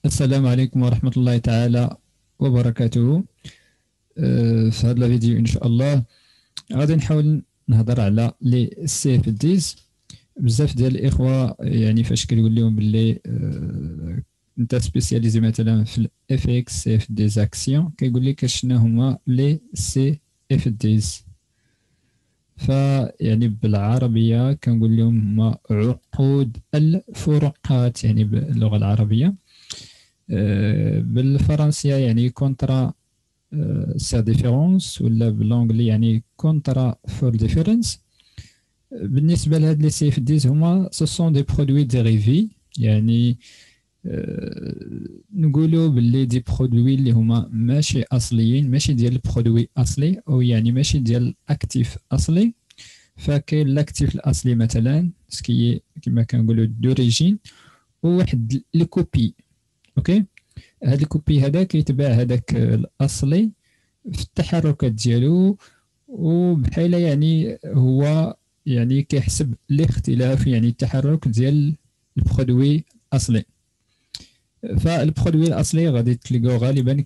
السلام عليكم ورحمة الله تعالى وبركاته. في هذا الفيديو إن شاء الله غادي نحاول نهضر على لي سي اف ديز. بزاف ديال الإخوة يعني فاش كنقول لهم باللي أنت سبيسياليزي مثلا في الاف اكس سي اف ديز اكسيون، كيقول لك شنو هما لي سي اف ديز. فيعني بالعربية كنقول لهم هما عقود الفروقات يعني باللغة العربية. بالفرنسية يعني كونترا سير ديفيرونس، ولا بالانجلي يعني كونترا فور ديفيرنس. بالنسبة لهاد لي سي اف ديز هما سو سون دي برودوي ديريفي، يعني نقولوا باللي دي برودوي اللي هما ماشي اصليين، ماشي ديال البرودوي اصلي، او يعني ماشي ديال الاكتيف اصلي. فكاين الاكتيف الاصلي مثلا سكي كما كنقولوا دوريجين، وواحد الكوبي. اوكي، هاد الكوبي هذا كيتباع هذاك الاصلي في التحركات ديالو، وبحال يعني هو يعني كيحسب الاختلاف يعني التحرك ديال البرودوي الاصلي. فالبرودوي الاصلي غادي تلقاو غالبا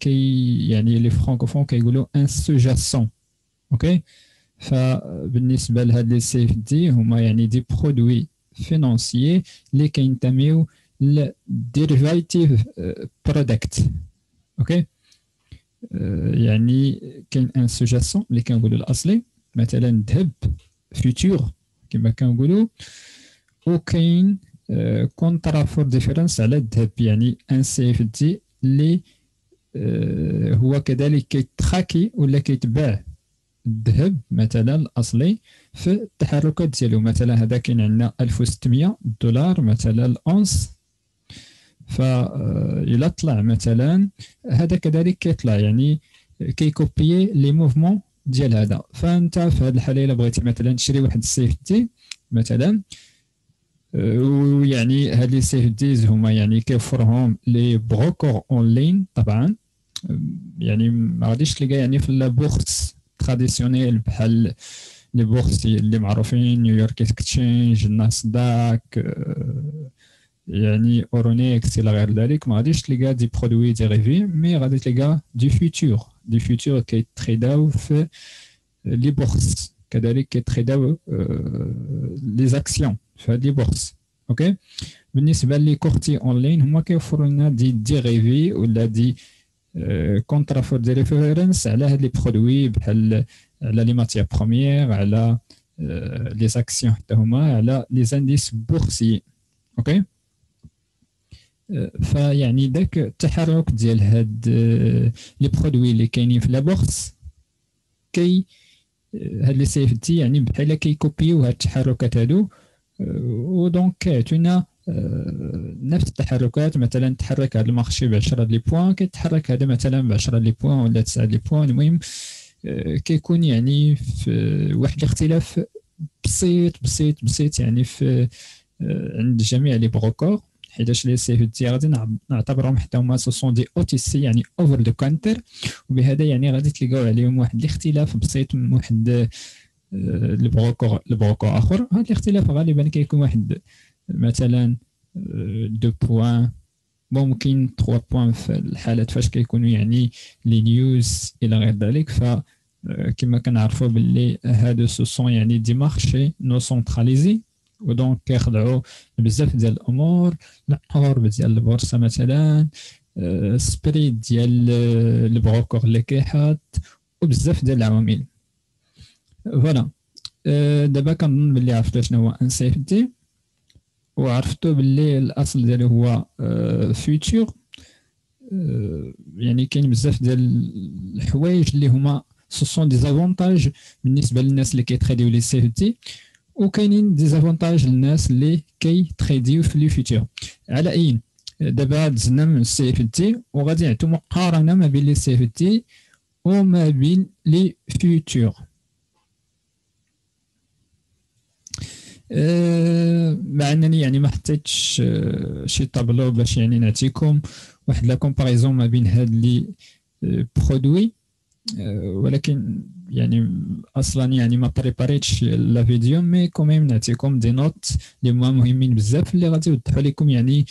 يعني لي فرانكوفون كيقولوا ان سوجاسون. اوكي، فبالنسبه لهاد لي سي اف دي هما يعني دي برودوي فينانسيي اللي كينتميو للديريفاتيف برودكت. اوكي، يعني كاين ان سوجاسيون اللي كنقولوا الاصلي مثلا الذهب فيوتور كما كنقولوا، وكاين كونترا فور ديفيرنس على الذهب يعني ان سي اف دي اللي هو كذلك كيتراكي ولا كيتباع الذهب مثلا الاصلي في التحركات ديالو. مثلا هذا كاين عندنا 1600 دولار مثلا الاونس، فإلا طلع مثلا هذا كذلك كيطلع يعني كيكوبيي لي موفمون ديال هذا. فانت في هذه الحاله الا بغيتي مثلا تشري واحد السيف دي مثلا، ويعني هاد لي سيف ديز هما يعني كيوفرهم لي بروكور اون لين طبعا. يعني ما غاديش تلقى يعني في البورص تراديسيونيل بحال لي بورص اللي معروفين نيويورك اكسشينج، ناسداك، يعني اورونيكس الى غير ذلك. ما غاديش تلقى دي برودوي ديريفي، مي غادي تلقى دي فيوتور كيتريداو في لي بورص، كذلك كيتريداو لي زاكسيون في هاد لي بورص. اوكي، بالنسبه لي كورتي اون لين هما كيوفروا لنا دي ديريفي ولا دي كونترا فور دي ريفيرنس على هاد لي برودوي، بحال على لي ماتيير بروميير، على لي زاكسيون حتى هما، على لي زانديس بورسي. اوكي، فيعني داك التحرك ديال هاد لي برودوي اللي كاينين في لا بورص كي هاد لي سي اف تي يعني بحال كيكوبيو هاد التحركات هادو، ودونك كيعطيونا نفس التحركات. مثلا تحرك هذا المارشي ب 10 لي بوان، كيتحرك هذا مثلا ب 10 لي بوان ولا 9 لي بوان. المهم كيكون يعني في واحد الاختلاف بسيط يعني في عند جميع لي بروكور، حيتاش لي سي اف تي غادي نعتبرهم حتى هما سون دي او تي سي يعني اوفر ذا كانتر، وبهذا يعني غادي تلقاو عليهم واحد الاختلاف بسيط من واحد البروكور اخر. هذا الاختلاف غالبا كيكون واحد مثلا 2 بوان، ممكن 3 بوان في الحالات فاش كيكونوا يعني لي نيوز الى غير ذلك. ف كما كنعرفوا باللي هادو سون يعني دي مارشي نو سونتراليزي، ودونك كيخضعوا بزاف ديال الامور، القرب ديال البورصه مثلا، سبريد ديال البروكور اللي كيحط، وبزاف ديال العوامل. فوالا، دابا كنظن باللي عرفتوا شنو هو ان سي اف دي، وعرفتوا باللي الاصل ديالو هو فيوتشر. يعني كاين بزاف ديال الحوايج اللي هما سوسون دي زافونتاج بالنسبه للناس اللي كيتريديو لي سي اف دي، وكاينين دي زافونتاج للناس اللي كيتريديو في لي فيوتشر. على اي دابا دزنا من السي اف دي وغادي نعطيو مقارنه ما بين لي سي اف دي وما بين لي فيوتشر. مع انني يعني ما حطيتش شي طابلو باش يعني نعطيكم واحد لا كومباريزون ما بين هاد لي برودوي، ولكن يعني اصلا يعني ما بريباريتش لا فيديو، مي كوميم نعطيكم دي نوت اللي هما مهمين بزاف اللي غادي يوضحوا لكم يعني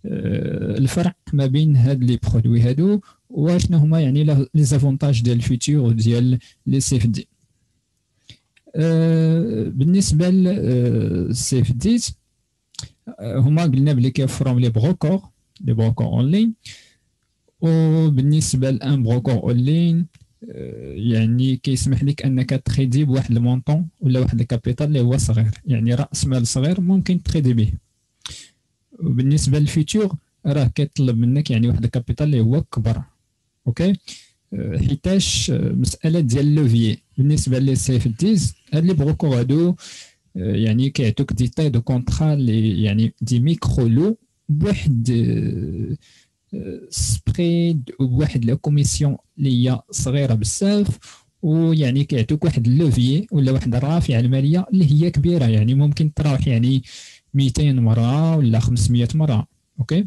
الفرق ما بين هاد لي برودوي هادو واشنو هما يعني لي زافونتاج ديال الفيتور وديال لي سي اف دي. بالنسبه للسي اف دي هما قلنا بلي كيوفرهم لي بروكور اون لين. وبالنسبه لان بروكور اون لين يعني كيسمح لك انك تريدي بواحد المونطون ولا واحد الكابيتال اللي هو صغير، يعني راس مال صغير ممكن تريدي به. وبالنسبه للفيتور راه كيطلب منك يعني واحد الكابيتال اللي هو كبر. اوكي، حيتاش مساله ديال اللوفيي بالنسبه لي سي اف ديز هاد لي بروكو هادو يعني كيعطوك دي تاي دو كونطرا اللي يعني دي ميكرو لو بواحد سبريد وبواحد لا كوميسيون اللي هي صغيره بزاف، ويعني كيعطوك واحد اللوفيي ولا واحد الرافعه الماليه اللي هي كبيره، يعني ممكن تروح يعني 200 مره ولا 500 مره. اوكي،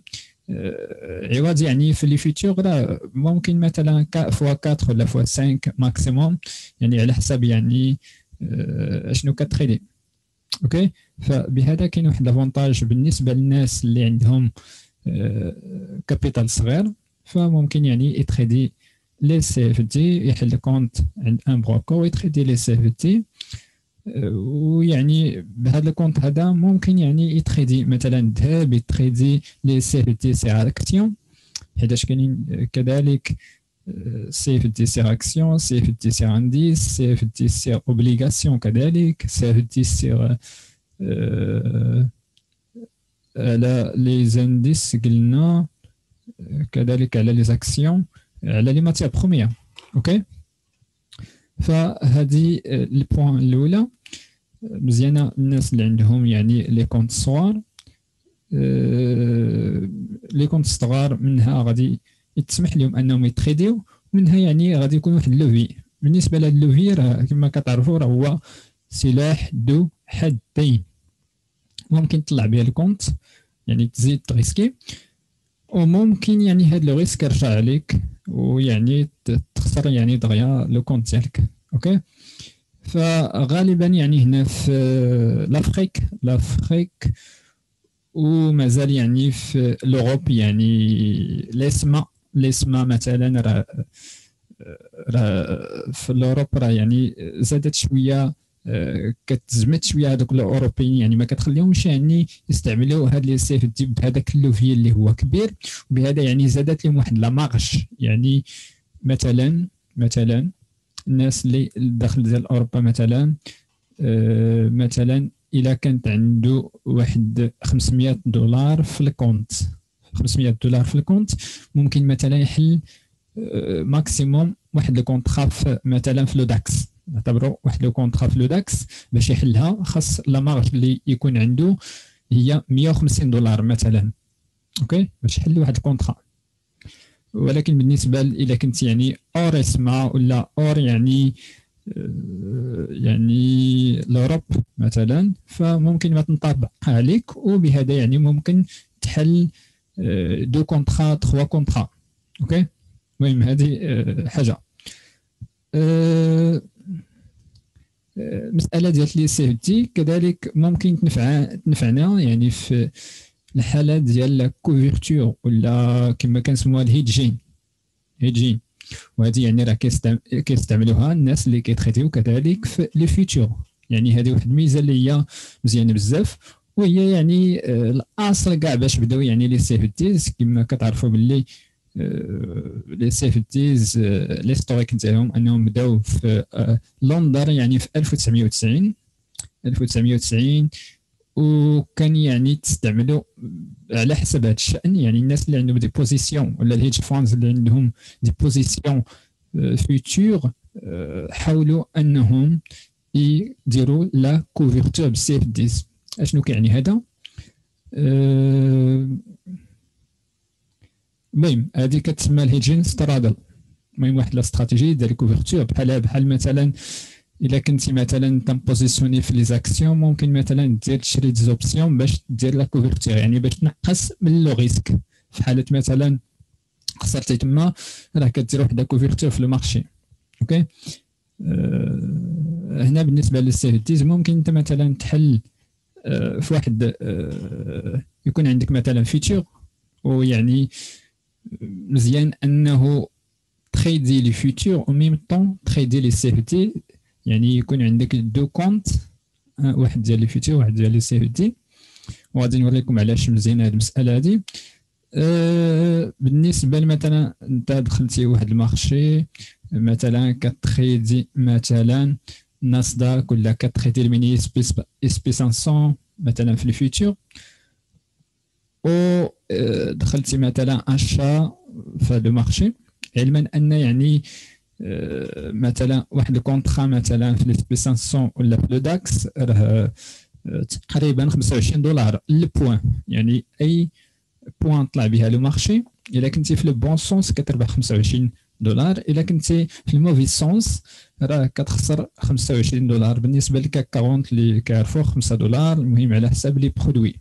عوض يعني في لي فيتور راه ممكن مثلا فوا 4 ولا فوا 5 ماكسيموم، يعني على حسب يعني اشنو كتريدي. اوكي، فبهذا كاين واحد لافونتاج بالنسبه للناس اللي عندهم كابيتال صغير، فممكن يعني يتريدي لي سي اف دي، يحل كونت عند ان بروكر ويتريدي لي سي اف دي. ويعني بهذا الكونت هذا ممكن يعني يتريدي مثلا الذهب، يتريدي لي سي اف دي سير اكسيون، حيتاش كاينين كذلك سي اف دي سير اكسيون، سي اف دي سير انديس، سي اف دي سير اوبليغاسيون، كذلك سي اف دي سير على لي زانديس قلنا، كذلك على لي زاكسيون، على لي ماتير بروميير. اوكي، فهذه البوان الاولى مزيانه الناس اللي عندهم يعني لي كونت صغار. لي كونت صغار منها غادي يتسمح لهم انهم يتريديو، منها يعني غادي يكون واحد اللوفي. بالنسبه لهذا اللوفي راه كما كتعرفوا راه هو سلاح ذو حدين، ممكن تطلع به الكونت يعني تزيد تريسكي، وممكن يعني هاد لو ريسك يرجع عليك ويعني تخسر يعني دغيا لو كونت ديالك. اوكي، فغالبا يعني هنا في لافريك ومازال يعني في لوروب يعني ليسما مثلا راه في لوروب راه يعني زادت شويه، كتزمت شويه هذوك الاوروبيين، يعني ما كتخليهمش يعني يستعملوا هاد لي سيف دي بهذاك اللوفي اللي هو كبير، وبهذا يعني زادت لهم واحد لا مارج. يعني مثلا الناس اللي الدخل ديال اوروبا مثلا مثلا الا كانت عنده واحد 500 دولار في الكونت، 500 دولار في الكونت ممكن مثلا يحل ماكسيموم واحد الكونترا مثلا في لو داكس، نعتبروا واحد لو كونترا في لو داكس باش يحلها خاص لا مارج اللي يكون عنده هي 150 دولار مثلا. اوكي، باش يحل واحد الكونترا. ولكن بالنسبه الى كنت يعني اور اسما ولا اور يعني يعني لوروب مثلا، فممكن ما تنطبق عليك، وبهذا يعني ممكن تحل دو كونترا 3 كونترا. اوكي، المهم هذه حاجه. مساله ديال لي سيفتي كذلك ممكن تنفعنا يعني في الحاله ديال لا كوفرتور ولا كما كنسموها الهيدجين. وهذه يعني راه كيستعملوها الناس اللي كيتريديو كذلك في لي فيتور. يعني هذه واحد الميزه اللي هي مزيانه بزاف، وهي يعني الاصل كاع باش بداو يعني لي سيفتيز كما كتعرفوا باللي لي سيفتيز ليستوريك ديالهم انهم بداو في لندن يعني في 1990 وكان يعني تستعملوا على حسب هذا الشأن. يعني الناس اللي عندهم دي بوزيسيون ولا الهيدج فاندز اللي عندهم دي بوزيسيون فيتور حاولوا انهم يديروا لا كوفرتور بالسي اف ديز. اشنو كيعني هذا؟ المهم هذه كتسمى الهيدجين سترادل. المهم واحد لا استراتيجي ديال الكوفرتور بحال مثلا الا كنتي مثلا تنبوزيسيوني في لي زاكسيون ممكن مثلا دير تشري دي زوبسيون باش دير لا كوفرتور، يعني باش تنقص من لو ريسك. في حاله مثلا خسرتي تما راه كدير واحد لا كوفرتور في المارشي. اوكي، هنا بالنسبه للسيفتيز ممكن انت مثلا تحل في واحد يكون عندك مثلا فيتشر ويعني مزيان انه تريدي لي فيتور او ميم طون تريدي لي سي اف دي، يعني يكون عندك دو كونت، واحد ديال لي فيتور واحد ديال لي سي اف دي. وغادي نوريكم علاش مزيانه هذه المساله هذه. بالنسبه مثلا انت دخلتي واحد المارشي مثلا كتريدي مثلا ناسداك ولا كتريدي الميني اس بي 500 مثلا في الفيتور، و دخلتي مثلا اشا في لو مارشي، علما ان يعني مثلا واحد الكونطرا مثلا في الاس بي 500 ولا في لو داكس راه تقريبا $25 البوان، يعني اي بوان طلع بها لو مارشي الا كنتي في لو بون سونس كتربح $25، الا كنتي في الموفي سونس راه كتخسر $25. بالنسبه للكاك 40 اللي كيعرفوا $5، المهم على حساب لي برودوي.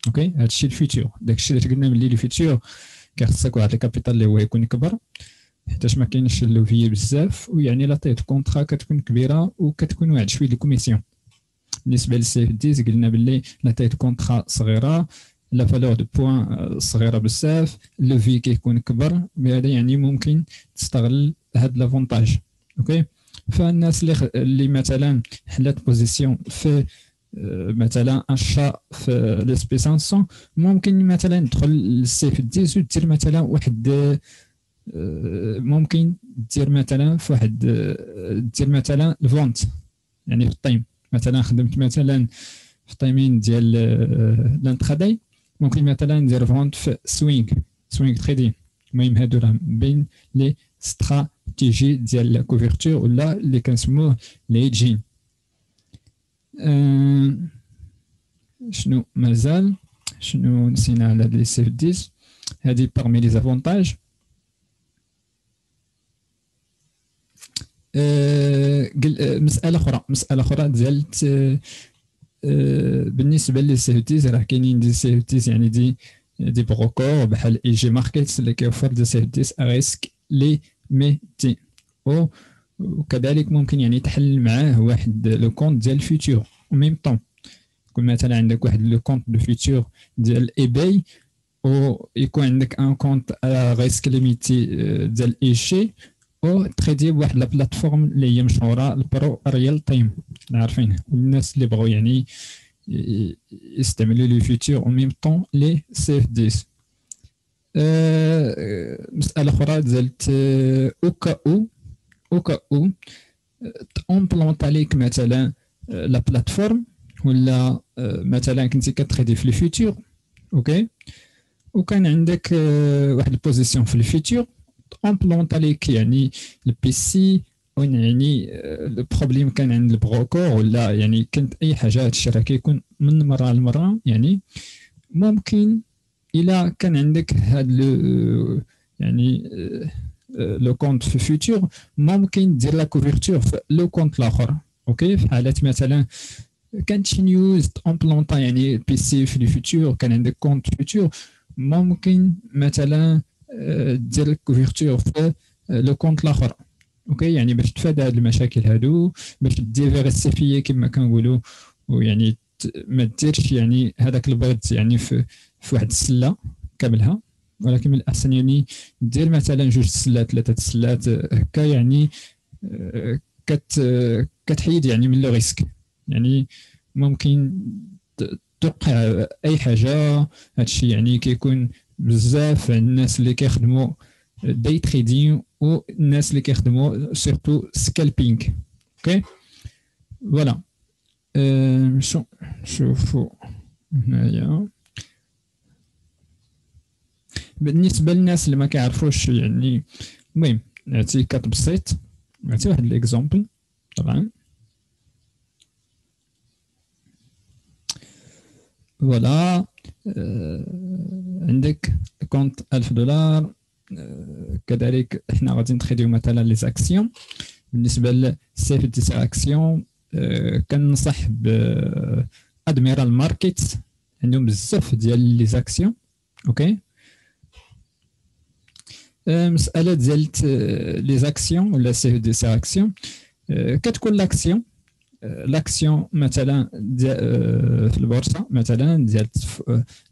اوكي هادشي الفيتور، داكشي اللي قلنا ملي الفيتور كيخصك واحد الكابيتال اللي هو يكون كبر حيتاش ما كاينش اللوفيه بزاف، ويعني لا طيت كونطرا كتكون كبيره وكتكون واحد شويه ديال الكوميسيون. بالنسبه للسي اف دي قلنا باللي لا طيت كونطرا صغيره، لا فالور دو بوان صغيره بزاف، لو في كيكون كبر، بهذا يعني ممكن تستغل هاد لافونتاج. اوكي فالناس اللي مثلا حلات بوزيسيون في مثلا اشا في لي سبي 500 ممكن مثلا تدخل للسي اف دي ودير مثلا واحد ممكن دير مثلا في واحد دير مثلا الفونت، يعني في الطيم مثلا خدمت مثلا في الطيمين ديال لانتراداي، ممكن مثلا ندير فونت في سوينغ تريدين. المهم هادو راه بين لي استراتيجي ديال لا كوفرتور ولا اللي كنسموه ليجين. شنو مازال، شنو نسينا على لي سي اف ديز، هذه parmi les avantages. مساله اخرى ديالت بالنسبه لي سي اف ديز، راه كاينين دي سي اف ديز يعني دي بروكور بحال اي جي ماركت اللي كيوفر دي سي اف ديز ريسك لي ميتي، وكذلك ممكن يعني تحل معاه واحد لو كونت ديال الفيتور او ميم طون. يكون مثلا عندك واحد لو كونت دو فيتور ديال اي باي، ويكون عندك ان كونت ريسك ليميتي ديال اي جي، او تريدي بواحد لا بلاتفورم اللي هي مشهوره البرو ريال تايم عارفين، الناس اللي بغوا يعني يستعملوا لي فيتور او ميم طون لي سي اف ديز. مساله اخرى ديالت او تامبلونط عليك مثلا لا بلاتفورم، ولا مثلا كنتي كتريدي في لي فيتور. اوكي وكان عندك واحد البوزيسيون في الفيتور امبلونط عليك يعني البي سي، يعني البروبليم كان عند البروكور ولا يعني كانت اي حاجه، هادشي راه كيكون من مره لمره. يعني ممكن الا كان عندك هاد لو يعني لو كونت في فيتور ممكن دير لا كوفرتور في لو كونت الاخر. اوكي في حالات مثلا كانت شي نيوز امبلونطا يعني بي سي في الفيتور، كان عندك كونت فيتور ممكن مثلا دير الكوفرتور في لو كونت الاخر. اوكي يعني باش تفادى هاد المشاكل هادو، باش ديفيرسيفيي كما كنقولوا، ويعني ما ديرش يعني هذاك البيض يعني في واحد السله كاملها، ولكن من الاحسن يعني دير مثلا جوج سلات ثلاثه سلات هكا، يعني كتحيد يعني من لو ريسك، يعني ممكن توقع اي حاجه. هادشي يعني كيكون بزاف عند الناس اللي كيخدموا داي تريدين والناس اللي كيخدموا سيرتو سكالبينغ. اوكي فوالا شوفوا هنايا بالنسبه للناس اللي ما كيعرفوش يعني. المهم نعطي كات بسيط، نعطي واحد الاكزومبل. طبعا فوالا عندك كونت $1000. كذلك احنا غادي نتخديو مثلا لي زاكسيون. بالنسبه للسي اف دي اكسيون كننصح ب ادميرال ماركت، عندهم بزاف ديال لي زاكسيون. اوكي مساله ديال لي زاكسيون ولا سي اف دي اكسيون، كتكون لاكسيون لاكسيون مثلا في البورصه مثلا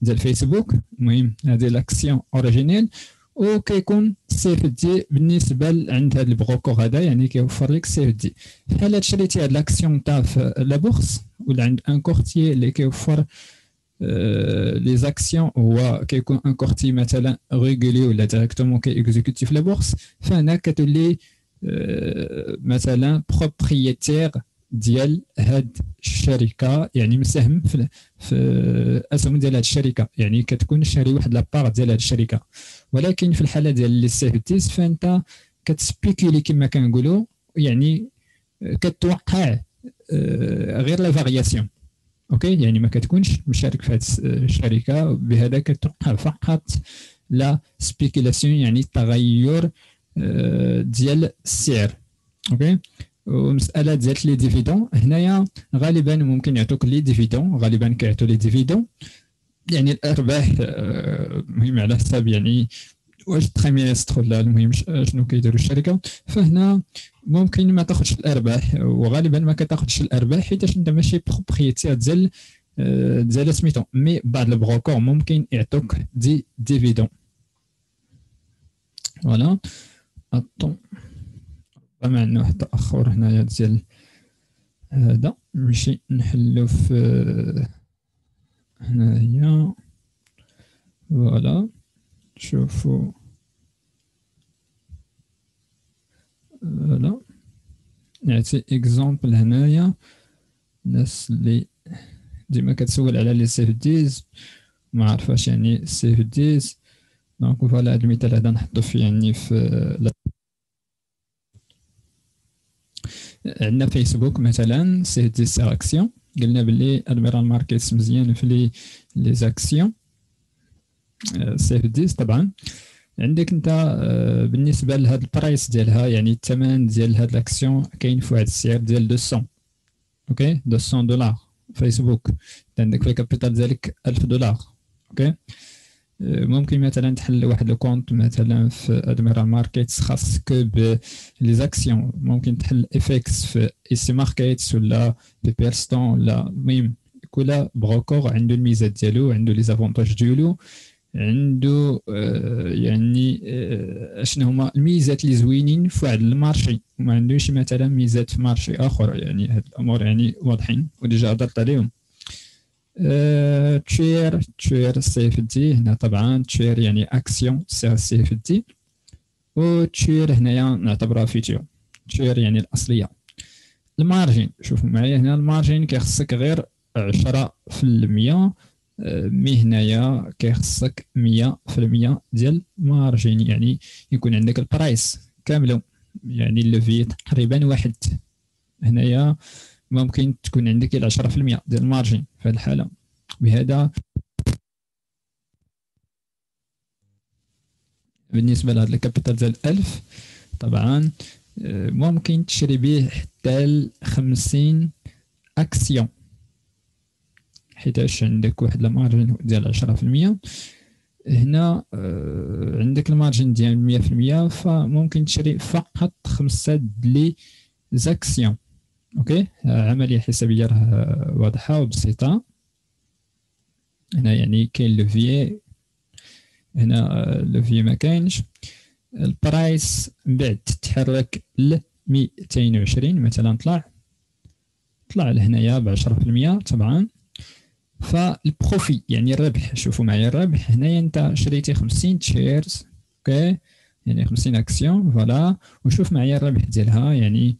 ديال فيسبوك. المهم هذه لاكسيون اوريجينيل، وكيكون سي اف دي بالنسبه عند هذا البروكور هذا، يعني كيوفر لك سي اف دي. بحال شريتي هاد لاكسيون تاع في لا بورص ولا عند ان كورتيي اللي كيوفر لي زاكسيون، هو كيكون ان كورتي مثلا ريغولي ولا ديريكتومون كيكزيكوتي في لا بورص، فهنا كتولي مثلا بروبريتير ديال هاد الشركه، يعني مساهم في اسهم ديال هاد الشركه، يعني كتكون شاري واحد لابار ديال هاد الشركه. ولكن في الحاله ديال لي سيفتيز فانت كتسبيكولي كما كنقولوا، يعني كتوقع غير لا فارياسيون. اوكي، يعني ما كتكونش مشارك في هذه الشركه، بهذا كتوقع فقط لا سبيكولاسيون، يعني التغير ديال السعر. اوكي، ومساله ديال لي ديفيدون هنايا غالبا ممكن يعطوك لي ديفيدون، غالبا كيعطوا لي ديفيدون يعني الارباح، مهم على حساب يعني واش تريميستر ولا المهم شنو كيديروا الشركه. فهنا ممكن ما تاخذش الارباح، وغالبا ما كتاخذش الارباح حيت انت ماشي بروبريتير ديال سميتو، مي بعض البروكور ممكن يعطوك دي ديفيدون. فوالا اطون ربما عندنا واحد تاخر هنايا ديال هذا، نمشي نحلو في هنايا. فوالا شوفوا فوالا نعطي اكزومبل هنايا. الناس اللي ديما كتسول على لي سي اف ديز ما عرفاش يعني سي اف ديز، دونك فوالا هذا المثال هذا نحطو فيه يعني في عندنا فيسبوك مثلا سي اف ديز سير اكسيون، قلنا باللي ادميرال ماركيتس مزيان في لي زاكسيون سي اف ديز. طبعا عندك انت بالنسبه لهاد البرايس ديالها، يعني الثمن ديال هاد الاكسيون كاين في واحد السعر ديال 200. اوكي، $200 فيسبوك، عندك في الكابيتال ديالك $1000. اوكي، ممكن مثلا تحل واحد الكونت مثلا في ادميرال ماركيتس خاص كو بلي زاكسيون، ممكن تحل افكس في اي سي ماركيتس ولا بيرستون ولا المهم كل بروكور عنده الميزات ديالو، عنده لي زافونتاج ديالو، عنده يعني شنو هما الميزات اللي زوينين في واحد المارشي وما عندوش مثلا ميزات في مارشي اخر. يعني هاد الامور يعني واضحين وديجا هضرت عليهم. تشير سي اف دي هنا، طبعا تشير يعني اكسيون سي اف دي، وتشير هنايا نعتبرها فيتشر. تشير يعني الاصليه. المارجين شوفوا معايا هنا، المارجين كيخصك غير 10%، مي هنايا كيخصك 100% ديال المارجين، يعني يكون عندك البرايس كامله، يعني اللوفي تقريبا واحد. هنايا ممكن تكون عندك الى 10% ديال المارجين في هذه الحاله. بهذا بالنسبه لهذا الكابيتال ديال 1000 طبعا ممكن تشري به حتى 50 اكسيون، حيتاش عندك واحد المارجين ديال 10%. هنا عندك المارجين ديال 100%، فممكن تشري فقط 5 لي زاكسيون. اوكي، عمليه حسابيه راه واضحه وبسيطه. هنا يعني كاين لوفيي، هنا لوفيي ما كاينش. البرايس من بعد تتحرك ل 220 مثلا، طلع لهنايا ب 10% طبعا. فالبروفي يعني الربح، شوفوا معايا الربح هنايا، انت شريتي 50 شيرز، اوكي، يعني 50 اكسيون. فوالا، وشوف معايا الربح ديالها، يعني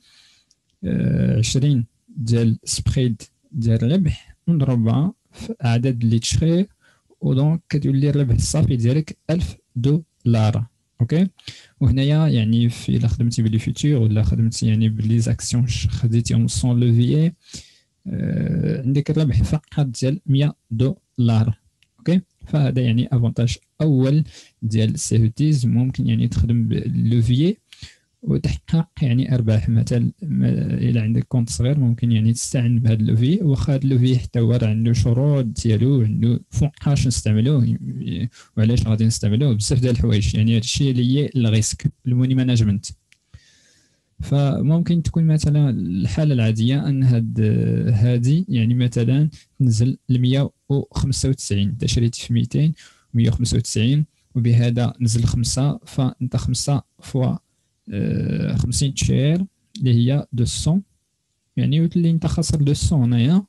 20 ديال سبريد ديال الربح نضربها في عدد اللي تشري، ودونك كتولي الربح الصافي ديالك $1000. اوكي، وهنايا يعني في الا خدمتي بلي فيتور ولا خدمتي يعني بلي زاكسيون خديتيهم سون لوفيي، عندك الربح فقط ديال $100. اوكي، فهذا يعني افونتاج اول ديال السيفتيز. ممكن يعني تخدم باللوفيي وتحقق يعني ارباح. مثلا الى عندك كونت صغير ممكن يعني تستعن بهذا اللوفي، واخا هذا اللوفي حتى هو راه عنده شروط ديالو، عنده فوقاش نستعملوه وعلاش غادي نستعملوه، بزاف ديال الحوايج. يعني هذا الشيء اللي هي الريسك الموني مانجمنت. فممكن تكون مثلا الحاله العاديه ان هذه يعني مثلا تنزل ل 195، انت شريتي في 200 195 وبهذا نزل 5، فانت 5 فوا 50 تشير اللي هي 200، يعني وتولي انت خاسر 200 هنايا.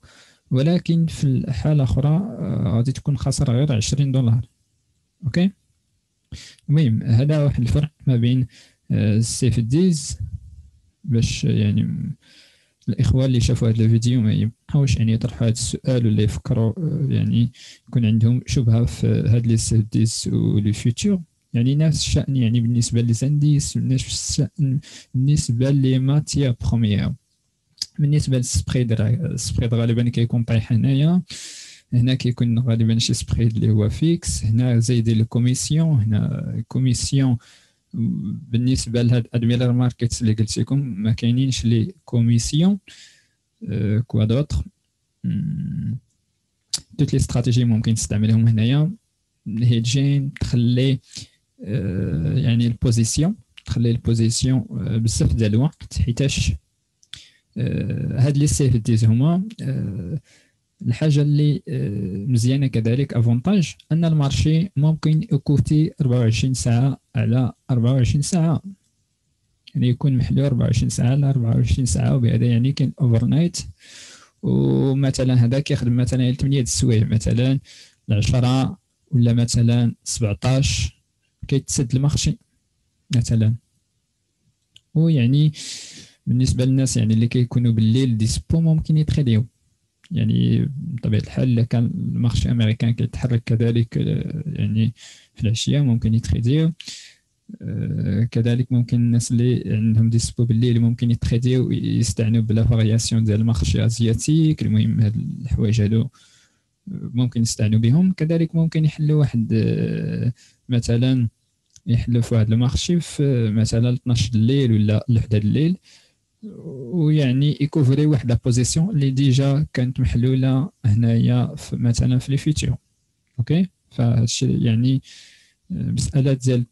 ولكن في الحاله اخرى غادي تكون خاسر غير 20 دولار. اوكي. المهم هذا واحد الفرق ما بين السيف ديز، باش يعني الاخوان اللي شافوا هذا الفيديو ما يبقاوش يعني يطرحوا هذا السؤال ولا يفكروا يعني يكون عندهم شبهه في هاد لي سيف ديز ولي فيوتشر. يعني نفس الشأن يعني بالنسبه للزانديس، نفس الشأن بالنسبه لي ماتيا بروميير. بالنسبه للسبريد، السبريد غالبا كيكون طايح هنايا، هنا كيكون غالبا شي سبريد اللي هو فيكس، هنا زايدين الكوميسيون، هنا الكوميسيون بالنسبه لهاد ادميرال ماركتس اللي قلت لكم ما كاينينش لي كوميسيون. كوا دوطر توت لي استراتيجي ممكن تستعملهم هنايا. الهيدجين تخلي يعني البوزيسيون، تخلي البوزيسيون بزاف ديال الوقت، حيتاش هاد لي سيف ديز هما الحاجه اللي مزيانه كذلك افونتاج ان المارشي ممكن يكوتي 24 ساعه على 24 ساعه، يعني يكون محلول 24 ساعه على 24 ساعه، وبهذا يعني كاين اوفر نايت. ومثلا هذا كيخدم مثلا 8 السوايع مثلا 10 ولا مثلا 17 كيتسد المارشي مثلا. ويعني بالنسبه للناس يعني اللي كيكونوا بالليل ديسبو ممكن يتريديو، يعني بطبيعه الحال الا كان المارشي امريكان كيتحرك كذلك يعني في العشيه ممكن يتريديو. كذلك ممكن الناس اللي عندهم ديسبو بالليل ممكن يتريديو ويستعنوا بلا فارياسيون ديال المارشي ازياتيك. المهم هاد الحوايج هادو ممكن يستعنوا بهم. كذلك ممكن يحلوا واحد مثلا يحلوا في واحد المارشي في مثلا 12 الليل ولا 1 الليل، ويعني يكوفري واحد لا بوزيسيون اللي ديجا كانت محلوله هنايا مثلا في لي فيتور. اوكي. فهادشي يعني مساله ديال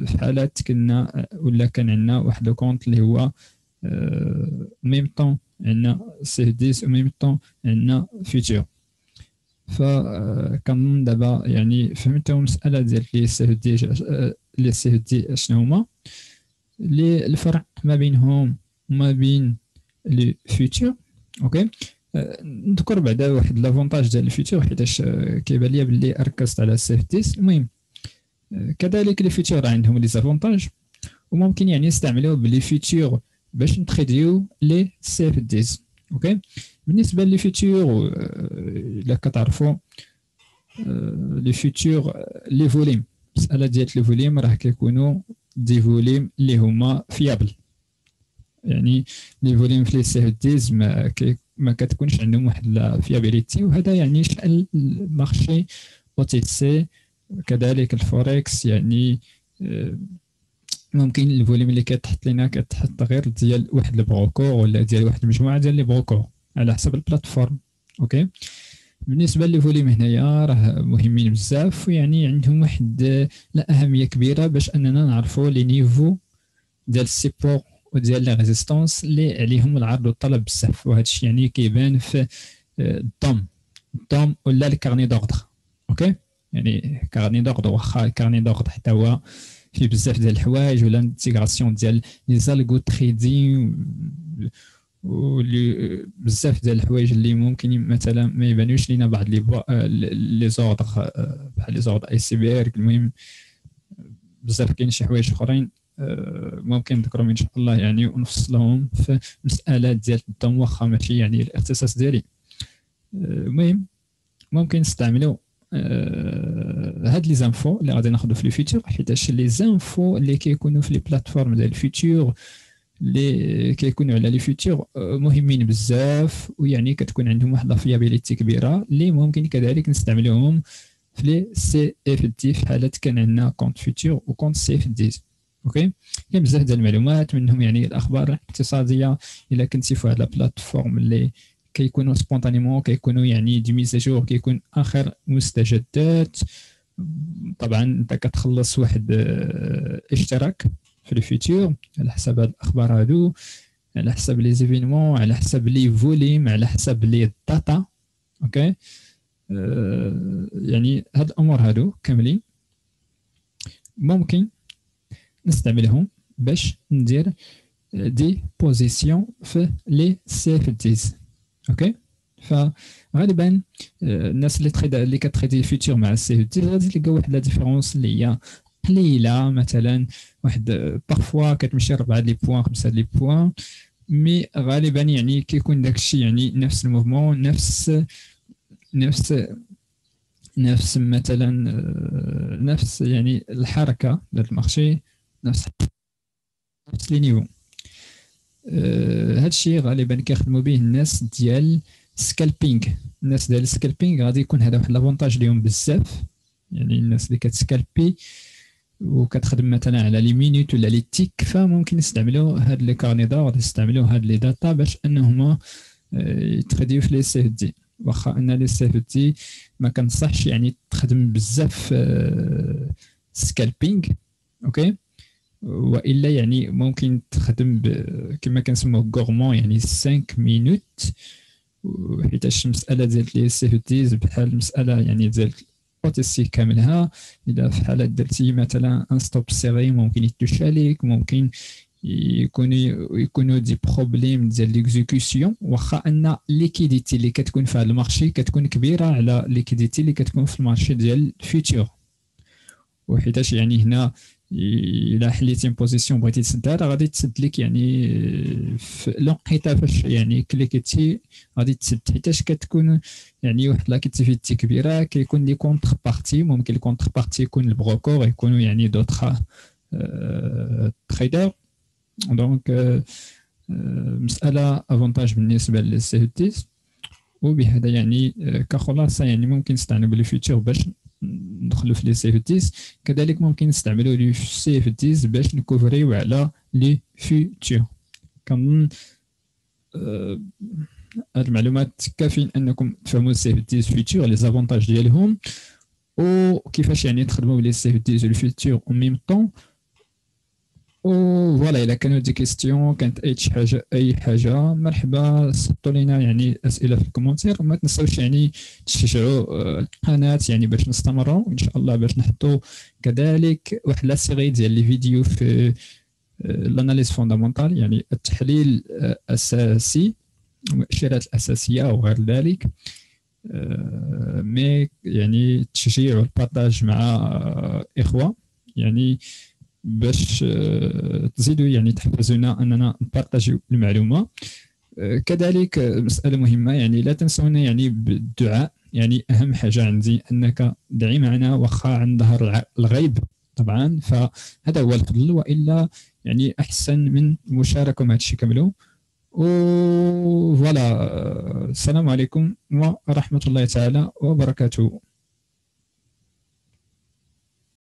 في حالات كنا ولا كان عندنا واحد الكونت اللي هو ميم طون عندنا سي 10 وميم طون عندنا فيتور. فكنظن دابا يعني فهمتوا المساله ديال لي سي دي لي سي دي شنو هما لي الفرق ما بينهم وما بين لي فيتور. اوكي. نذكر بعدا واحد لافونتاج ديال الفيتور حيتاش كيبان ليا باللي ركزت على السيفتيس. المهم كذلك لي فيتور عندهم لي زافونتاج، وممكن يعني نستعملوه بلي فيتور باش نتريديو لي سيفتيز. اوكي. بالنسبه لي فيتور الا كتعرفوا لي فيتور لي فوليم، مساله ديال لي فوليم راه كيكونوا دي فوليم اللي هما فيابل، يعني لي فوليم في لي سيفتيز ما كتكونش عندهم واحد لا فيابيليتي. وهذا يعني شأن المارشي او تي سي كذلك الفوركس. يعني ممكن الفوليم اللي كتحط لنا كتحط غير ديال واحد البروكور ولا ديال واحد المجموعه ديال لي بروكور على حسب البلاتفورم. اوكي. بالنسبه لي فوليم هنايا راه مهمين بزاف، ويعني عندهم واحد لا اهميه كبيره باش اننا نعرفوا لي نيفو ديال السيبور وديال لي ريزيستونس اللي عليهم العرض والطلب بزاف. وهذا الشيء يعني كيبان في الدوم ولا الكارني دوردر. اوكي. يعني كارني دوردر واخا الكارني دوردر حتى هو فيه بزاف ديال الحوايج ولا انتيغراسيون ديال لي زالغو تريدين ولي بزاف ديال الحوايج اللي ممكن مثلا ما يبانوش لينا بعض لي زوردر بحال لي زوردر اي سي بي ار. المهم بزاف كاين شي حوايج اخرين ممكن نذكرهم ان شاء الله يعني ونفصلهم في مسألة ديال الدم واخا ماشي يعني الاختصاص ديالي. المهم ممكن نستعملوا هاد لي زانفو اللي غادي ناخذوا في لي فيتور، حيتاش لي زانفو اللي كيكونوا في لي بلاتفورم ديال الفيتور اللي كيكونوا على لي فيتور مهمين بزاف، ويعني كتكون عندهم واحد لافيابيليتي كبيره اللي ممكن كذلك نستعملوهم في لي سي اف دي في حاله كان عندنا كونت فيتور وكونت سي اف دي. اوكي. كاين بزاف ديال المعلومات منهم يعني الاخبار الاقتصاديه الا كنتي في واحد البلاتفورم اللي كيكونوا سبونطانيمون كيكونوا يعني دي ميزاجور كيكون اخر مستجدات. طبعا انت كتخلص واحد اشتراك في الفيتور على حسب هاد الاخبار هادو، على حسب لي زيفينمون، على حسب لي فوليم، على حسب لي داتا. اوكي. يعني هاد الامور هادو كاملين ممكن نستعملهم باش ندير دي بوزيسيون في لي سيفتيز. اوكي. فغالبا الناس اللي كتريدي فيتور مع السيفتيز غادي تلقى واحد لا ديفيرونس اللي هي قليله، مثلا واحد بارفوا كتمشي 4 لي بوان 5 لي بوان، مي غالبا يعني كيكون داكشي يعني نفس الموفمون، نفس مثلا نفس يعني الحركه ديال المارشي، نفس لي نيفو. هادشي غالبا كيخدموا به الناس ديال سكالبينغ. الناس ديال السكالبينغ غادي يكون هذا واحد لافونتاج ليهم بزاف، يعني الناس اللي كتسكالبي وكتخدم مثلا على لي مينوت ولا لي تيك، فممكن يستعملوا هاد لي كارني دور، يستعملوا هاد لي داتا باش انهما يتخديو في لي سي اف دي. واخا ان لي سي اف دي ما كنصحش يعني تخدم بزاف سكالبينغ. اوكي. والا يعني ممكن تخدم كما كنسموه غورمون، يعني 5 مينوت، حيتاش المساله ديال لي سي اف ديز بحال المساله يعني ديال اوتيسي كاملها. اذا في حاله درتي مثلا ان ستوب سيري ممكن يتوش عليك، ممكن يكونوا دي بروبليم ديال ليكزيكسيون، واخا ان ليكيديتي اللي كتكون في هذا المارشي كتكون كبيره على ليكيديتي اللي كتكون في المارشي ديال الفيتور. وحيتاش يعني هنا الا حليتي بوزيسيون بغيتي تسدها راه غادي تسد لك يعني في لونقيتا فاش يعني كليكيتي غادي تسد، حيتاش كتكون يعني واحد لاكتيفيتي كبيره، كيكون لي كونتر بارتي، ممكن الكونتر بارتي يكون البروكور، يكونوا يعني دوطخ تريدر. دونك مساله افونتاج بالنسبه للسيفتيز. وبهذا يعني كخلاصه يعني ممكن نستعملوا بالفيتشر باش ندخلوا في لي سيفتيز، كذلك ممكن نستعملوا لي سيفتيز باش نكوفريو على لي فيتشر. كنظن هاد المعلومات كافيين انكم تفهموا السيفتيز فيتشر، لي زافونتاج ديالهم، وكيفاش يعني تخدموا بلي سيفتيز والفيتشر او ميم طون. وفوالا الا كانوا دي كيستيون، كانت اي حاجه مرحبا، صيفطوا لينا يعني اسئله في الكومنتير، وما تنساوش يعني تشجعوا القناه يعني باش نستمروا ان شاء الله، باش نحطوا كذلك واحد لا سيري ديال لي فيديو في الاناليز فوندامونتال، يعني التحليل الاساسي، المؤشرات الاساسيه وغير ذلك. مي يعني التشجيع والبارطاج مع اخوه يعني باش تزيدوا يعني تحفزونا اننا نبارطاجيو المعلومه. كذلك مساله مهمه يعني لا تنسونا يعني بالدعاء، يعني اهم حاجه عندي انك دعي معنا واخا عن ظهر الغيب طبعا، فهذا هو الفضل، والا يعني احسن من المشاركه مع هادشي كاملو. وفوالا السلام عليكم ورحمه الله تعالى وبركاته.